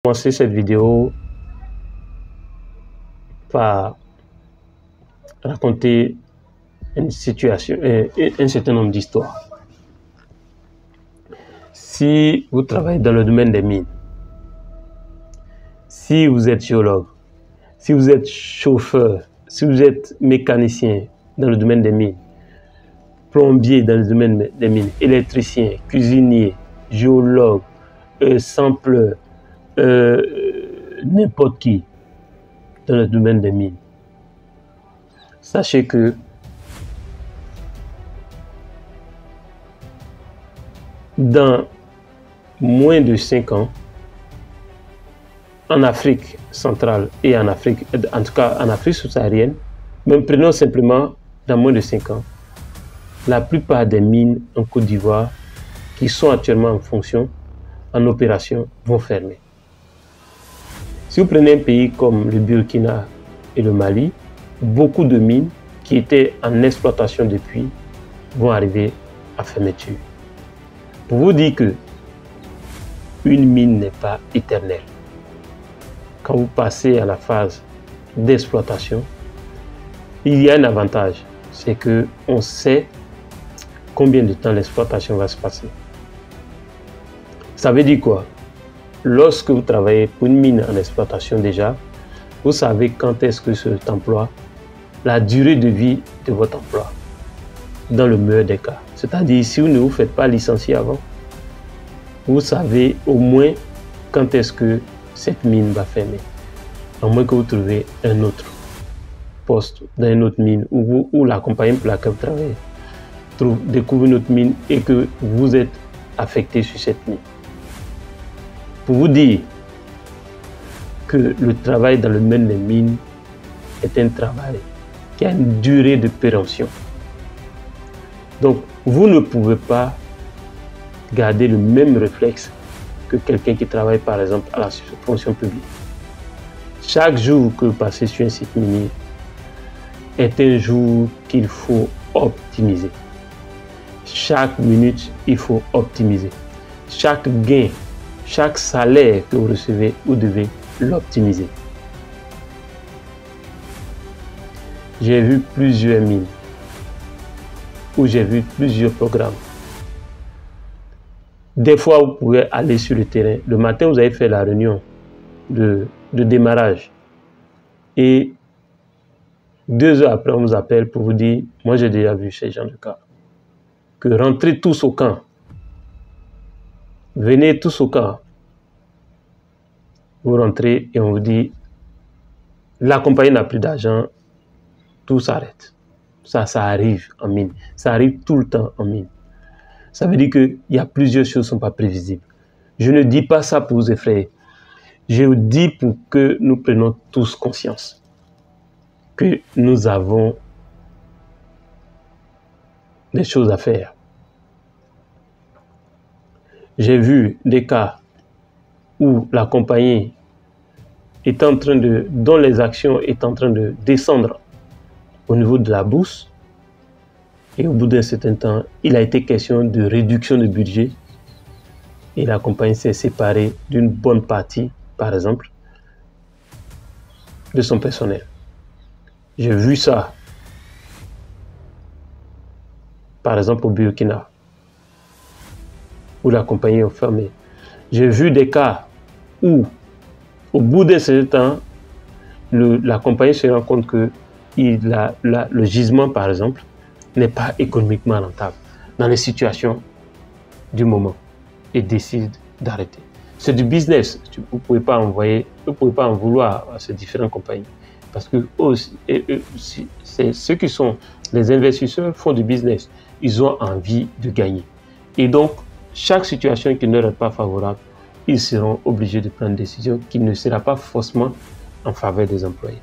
Commencer cette vidéo par raconter une situation, un certain nombre d'histoires. Si vous travaillez dans le domaine des mines, si vous êtes géologue, si vous êtes chauffeur, si vous êtes mécanicien dans le domaine des mines, plombier dans le domaine des mines, électricien, cuisinier, géologue, sampleur, n'importe qui dans le domaine des mines, sachez que dans moins de 5 ans, en Afrique centrale et en Afrique, en tout cas en Afrique subsaharienne, même prenons simplement dans moins de 5 ans, la plupart des mines en Côte d'Ivoire qui sont actuellement en fonction, en opération, vont fermer. Si vous prenez un pays comme le Burkina et le Mali, beaucoup de mines qui étaient en exploitation depuis vont arriver à fermeture. Pour vous dire que une mine n'est pas éternelle. Quand vous passez à la phase d'exploitation, il y a un avantage, c'est qu'on sait combien de temps l'exploitation va se passer. Ça veut dire quoi? Lorsque vous travaillez pour une mine en exploitation déjà, vous savez quand est-ce que cet emploi, la durée de vie de votre emploi, dans le meilleur des cas. C'est-à-dire, si vous ne vous faites pas licencier avant, vous savez au moins quand est-ce que cette mine va fermer. À moins que vous trouviez un autre poste dans une autre mine ou la compagnie pour laquelle vous travaillez découvre une autre mine et que vous êtes affecté sur cette mine. Pour vous dire que le travail dans le domaine des mines est un travail qui a une durée de péremption. Donc, vous ne pouvez pas garder le même réflexe que quelqu'un qui travaille par exemple à la fonction publique. Chaque jour que vous passez sur un site minier est un jour qu'il faut optimiser. Chaque minute, il faut optimiser. Chaque gain, chaque salaire que vous recevez, vous devez l'optimiser. J'ai vu plusieurs mines où j'ai vu plusieurs programmes. Des fois, vous pouvez aller sur le terrain. Le matin, vous avez fait la réunion de démarrage. Et 2 heures après, on vous appelle pour vous dire, moi j'ai déjà vu ces gens de cas, que rentrez tous au camp. Venez tous au camp. Vous rentrez et on vous dit, la compagnie n'a plus d'argent, tout s'arrête. Ça arrive en mine. Ça arrive tout le temps en mine. Ça veut dire qu'il y a plusieurs choses qui ne sont pas prévisibles. Je ne dis pas ça pour vous effrayer. Je vous dis pour que nous prenions tous conscience que nous avons des choses à faire. J'ai vu des cas où la compagnie est en train dont les actions est en train de descendre au niveau de la bourse. Et au bout d'un certain temps, il a été question de réduction de budget. Et la compagnie s'est séparée d'une bonne partie, par exemple, de son personnel. J'ai vu ça, par exemple, au Burkina, où la compagnie est fermée. J'ai vu des cas où, au bout d'un certain temps, la compagnie se rend compte que le gisement, par exemple, n'est pas économiquement rentable dans les situations du moment et décide d'arrêter. C'est du business. Vous ne pouvez pas en vouloir à ces différentes compagnies parce que ceux qui sont les investisseurs font du business. Ils ont envie de gagner. Et donc, chaque situation qui ne leur est pas favorable, ils seront obligés de prendre une décision qui ne sera pas forcément en faveur des employés.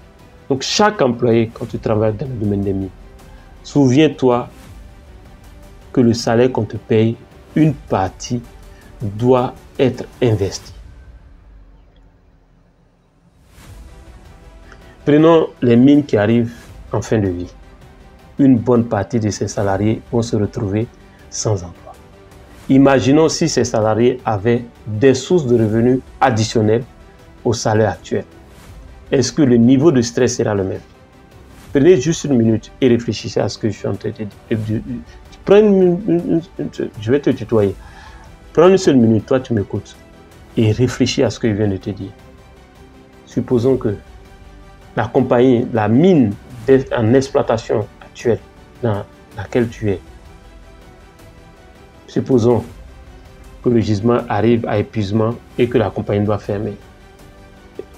Donc, chaque employé, quand tu travailles dans le domaine des mines, souviens-toi que le salaire qu'on te paye, une partie doit être investie. Prenons les mines qui arrivent en fin de vie. Une bonne partie de ces salariés vont se retrouver sans emploi. Imaginons si ces salariés avaient des sources de revenus additionnelles au salaire actuel, est-ce que le niveau de stress sera le même? Prenez juste une minute et réfléchissez à ce que je suis en train de dire. Je vais te tutoyer. Prends une seule minute, toi tu m'écoutes, et réfléchis à ce que je viens de te dire. Supposons que la compagnie, la mine en exploitation actuelle dans laquelle tu es, supposons que le gisement arrive à épuisement et que la compagnie doit fermer.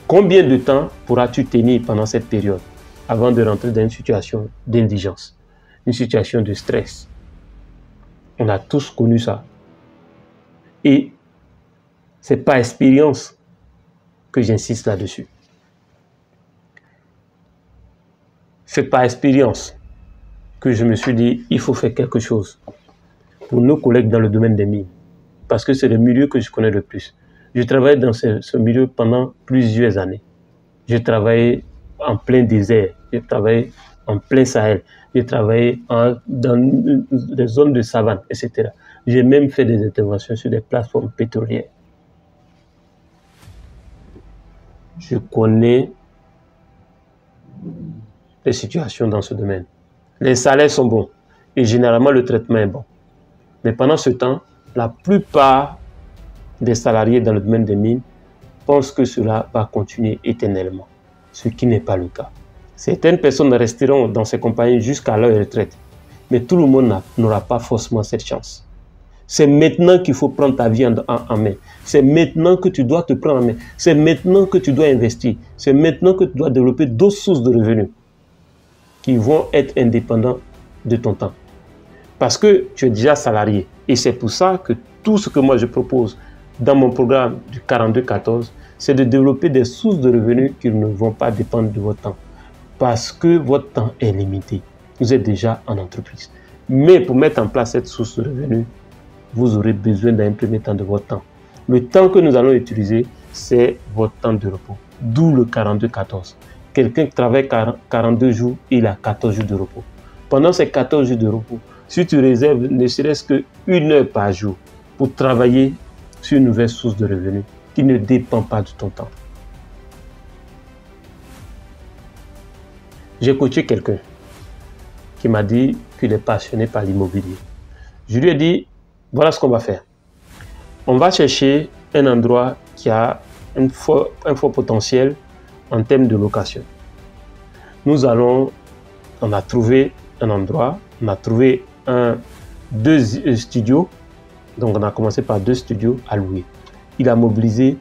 Combien de temps pourras-tu tenir pendant cette période avant de rentrer dans une situation d'indigence, une situation de stress? On a tous connu ça. Et c'est par expérience que j'insiste là-dessus. C'est par expérience que je me suis dit, il faut faire quelque chose pour nos collègues dans le domaine des mines. Parce que c'est le milieu que je connais le plus. Je travaillais dans ce milieu pendant plusieurs années. Je travaillais en plein désert, je travaillais en plein Sahel, je travaillais dans des zones de savane, etc. J'ai même fait des interventions sur des plateformes pétrolières. Je connais les situations dans ce domaine. Les salaires sont bons et généralement le traitement est bon. Mais pendant ce temps, la plupart des salariés dans le domaine des mines pensent que cela va continuer éternellement, ce qui n'est pas le cas. Certaines personnes resteront dans ces compagnies jusqu'à leur retraite, mais tout le monde n'aura pas forcément cette chance. C'est maintenant qu'il faut prendre ta vie en main. C'est maintenant que tu dois te prendre en main. C'est maintenant que tu dois investir. C'est maintenant que tu dois développer d'autres sources de revenus qui vont être indépendants de ton temps. Parce que tu es déjà salarié. Et c'est pour ça que tout ce que moi je propose dans mon programme du 42-14, c'est de développer des sources de revenus qui ne vont pas dépendre de votre temps. Parce que votre temps est limité. Vous êtes déjà en entreprise. Mais pour mettre en place cette source de revenus, vous aurez besoin d'un premier temps de votre temps. Le temps que nous allons utiliser, c'est votre temps de repos. D'où le 42-14. Quelqu'un qui travaille 42 jours, il a 14 jours de repos. Pendant ces 14 jours de repos, si tu réserves ne serait-ce qu'une heure par jour pour travailler sur une nouvelle source de revenus qui ne dépend pas de ton temps. J'ai coaché quelqu'un qui m'a dit qu'il est passionné par l'immobilier. Je lui ai dit, voilà ce qu'on va faire. On va chercher un endroit qui a un fort potentiel en termes de location. On a trouvé un endroit, on a trouvé deux studios, donc on a commencé par 2 studios à louer. Il a mobilisé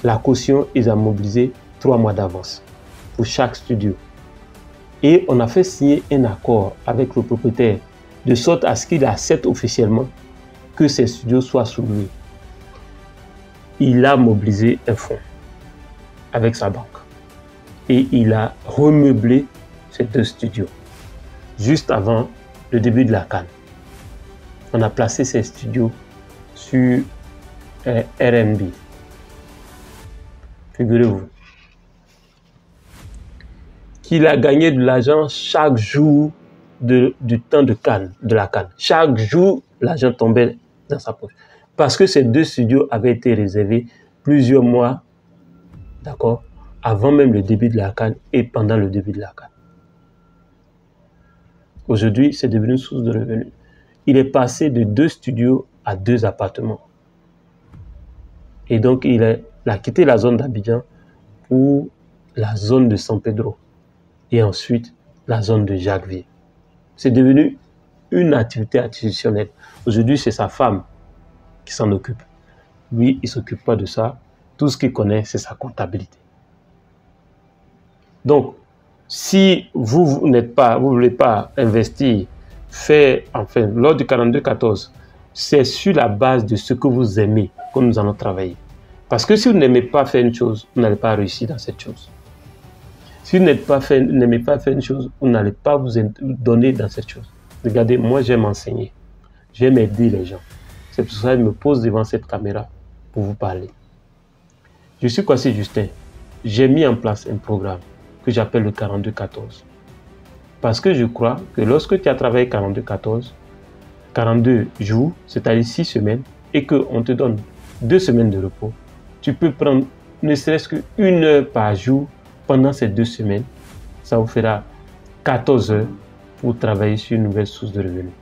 la caution, il a mobilisé 3 mois d'avance pour chaque studio. Et on a fait signer un accord avec le propriétaire de sorte à ce qu'il accepte officiellement que ces studios soient sous lui. Il a mobilisé un fonds avec sa banque et il a remeublé ces 2 studios juste avant le début de la CAN. On a placé ces studios sur Airbnb. Figurez-vous qu'il a gagné de l'argent chaque jour du temps de la CAN. Chaque jour, l'argent tombait dans sa poche. Parce que ces 2 studios avaient été réservés plusieurs mois, d'accord, avant même le début de la CAN et pendant le début de la CAN. Aujourd'hui, c'est devenu une source de revenus. Il est passé de 2 studios à 2 appartements. Et donc, il a quitté la zone d'Abidjan pour la zone de San Pedro. Et ensuite, la zone de Jacquesville. C'est devenu une activité institutionnelle. Aujourd'hui, c'est sa femme qui s'en occupe. Lui, il ne s'occupe pas de ça. Tout ce qu'il connaît, c'est sa comptabilité. Donc, si vous ne voulez pas investir, lors du 42-14, c'est sur la base de ce que vous aimez que nous allons travailler. Parce que si vous n'aimez pas faire une chose, vous n'allez pas réussir dans cette chose. Si vous n'aimez pas faire une chose, vous n'allez pas vous donner dans cette chose. Regardez, moi j'aime enseigner. J'aime aider les gens. C'est pour ça que je me pose devant cette caméra pour vous parler. Je suis Kwasi Justin. J'ai mis en place un programme que j'appelle le 42-14. Parce que je crois que lorsque tu as travaillé 42-14, 42 jours, c'est-à-dire 6 semaines, et qu'on te donne 2 semaines de repos, tu peux prendre ne serait-ce qu'une heure par jour pendant ces 2 semaines, ça vous fera 14 heures pour travailler sur une nouvelle source de revenus.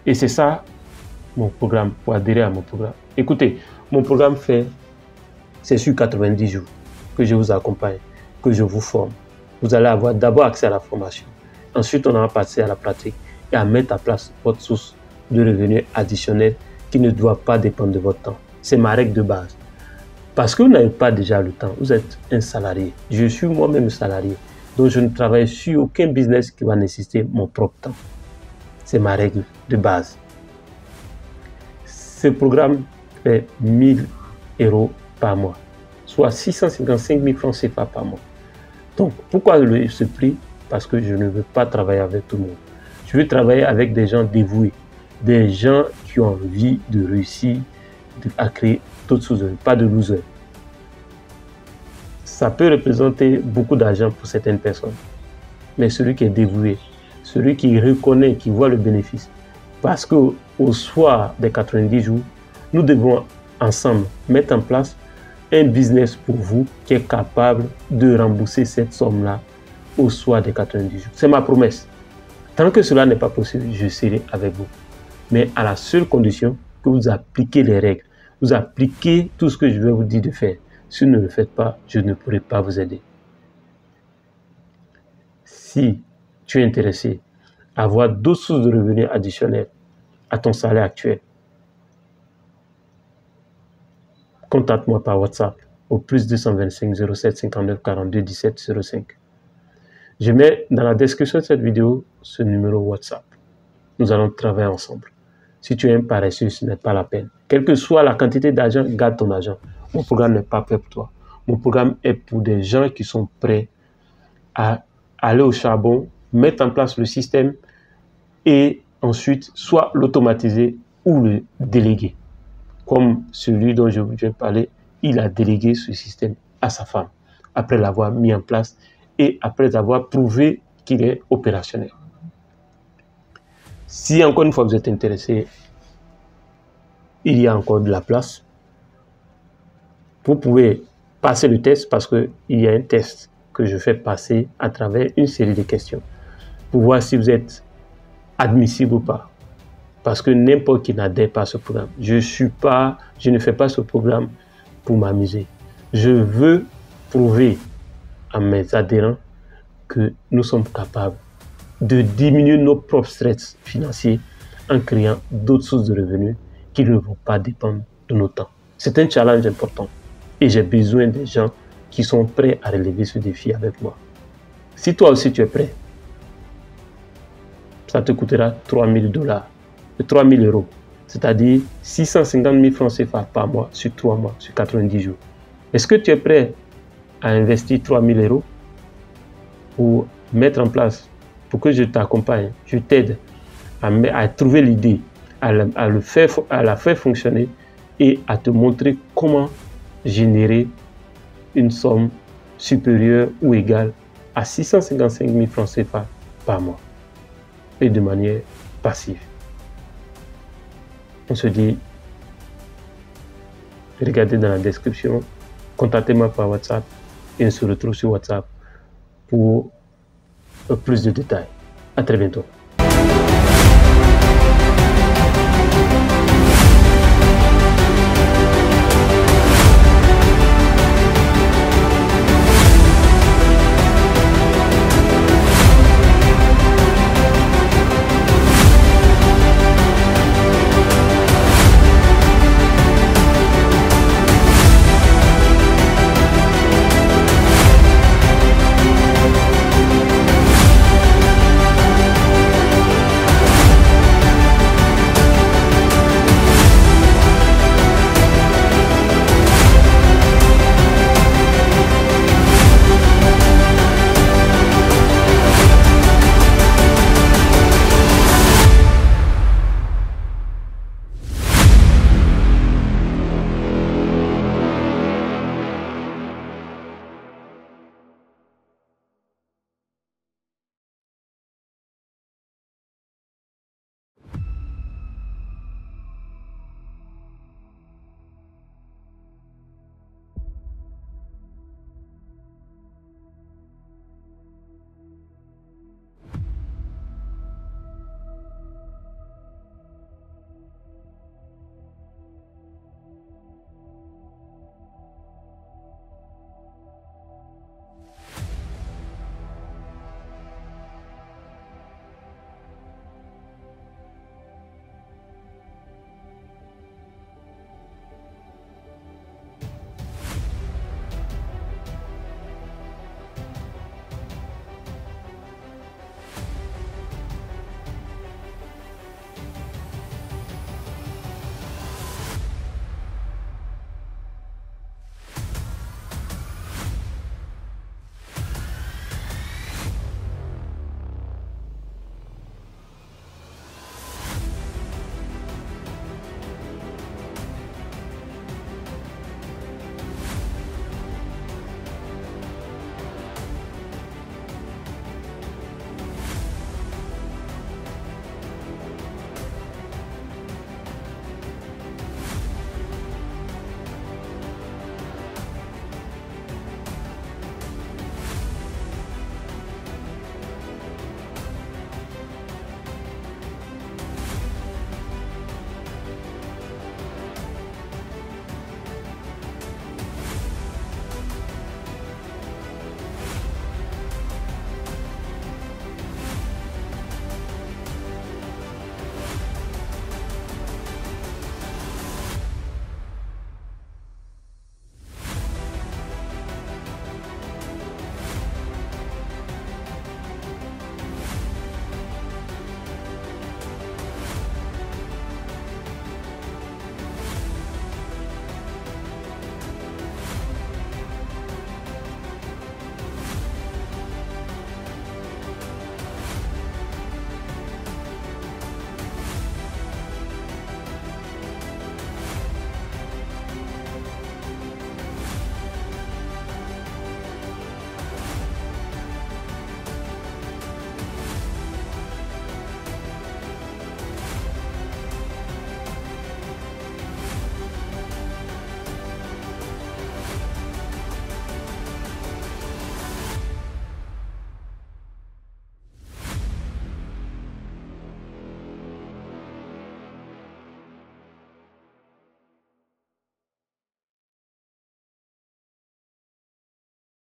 Et c'est ça mon programme, pour adhérer à mon programme. Écoutez, mon programme c'est sur 90 jours que je vous accompagne, que je vous forme. Vous allez avoir d'abord accès à la formation. Ensuite, on va passer à la pratique et à mettre en place votre source de revenus additionnelle qui ne doit pas dépendre de votre temps. C'est ma règle de base. Parce que vous n'avez pas déjà le temps, vous êtes un salarié. Je suis moi-même salarié. Donc, je ne travaille sur aucun business qui va nécessiter mon propre temps. C'est ma règle de base. Ce programme fait 1000 € par mois, soit 655 000 francs CFA par mois. Donc, pourquoi ce prix? Parce que je ne veux pas travailler avec tout le monde. Je veux travailler avec des gens dévoués, des gens qui ont envie de réussir à créer d'autres choses, pas de losers. Ça peut représenter beaucoup d'argent pour certaines personnes, mais celui qui est dévoué, celui qui reconnaît, qui voit le bénéfice, parce qu'au soir des 90 jours, nous devons ensemble mettre en place un business pour vous qui est capable de rembourser cette somme-là au soir des 90 jours. C'est ma promesse. Tant que cela n'est pas possible, je serai avec vous. Mais à la seule condition que vous appliquez les règles, vous appliquez tout ce que je vais vous dire de faire. Si vous ne le faites pas, je ne pourrai pas vous aider. Si tu es intéressé à avoir d'autres sources de revenus additionnelles à ton salaire actuel, contacte-moi par WhatsApp au +225 07 59 42 17 05. Je mets dans la description de cette vidéo ce numéro WhatsApp. Nous allons travailler ensemble. Si tu es un paresseux, ce n'est pas la peine. Quelle que soit la quantité d'argent, garde ton argent. Mon programme n'est pas prêt pour toi. Mon programme est pour des gens qui sont prêts à aller au charbon, mettre en place le système et ensuite soit l'automatiser ou le déléguer. Comme celui dont je vais parler, il a délégué ce système à sa femme après l'avoir mis en place et après avoir prouvé qu'il est opérationnel. Si encore une fois vous êtes intéressé, il y a encore de la place. Vous pouvez passer le test parce qu'il y a un test que je fais passer à travers une série de questions pour voir si vous êtes admissible ou pas. Parce que n'importe qui n'adhère pas à ce programme. Je ne fais pas ce programme pour m'amuser. Je veux prouver à mes adhérents que nous sommes capables de diminuer nos propres stress financiers en créant d'autres sources de revenus qui ne vont pas dépendre de nos temps. C'est un challenge important et j'ai besoin des gens qui sont prêts à relever ce défi avec moi. Si toi aussi tu es prêt, ça te coûtera 3 000 $, 3 000 €, c'est-à-dire 650 000 francs CFA par mois sur 3 mois, sur 90 jours. Est-ce que tu es prêt à investir 3 000 € pour mettre en place, pour que je t'accompagne, je t'aide à trouver l'idée, à la faire fonctionner et à te montrer comment générer une somme supérieure ou égale à 655 000 francs CFA par mois et de manière passive. On se dit, regardez dans la description, contactez-moi par WhatsApp et on se retrouve sur WhatsApp pour plus de détails. À très bientôt.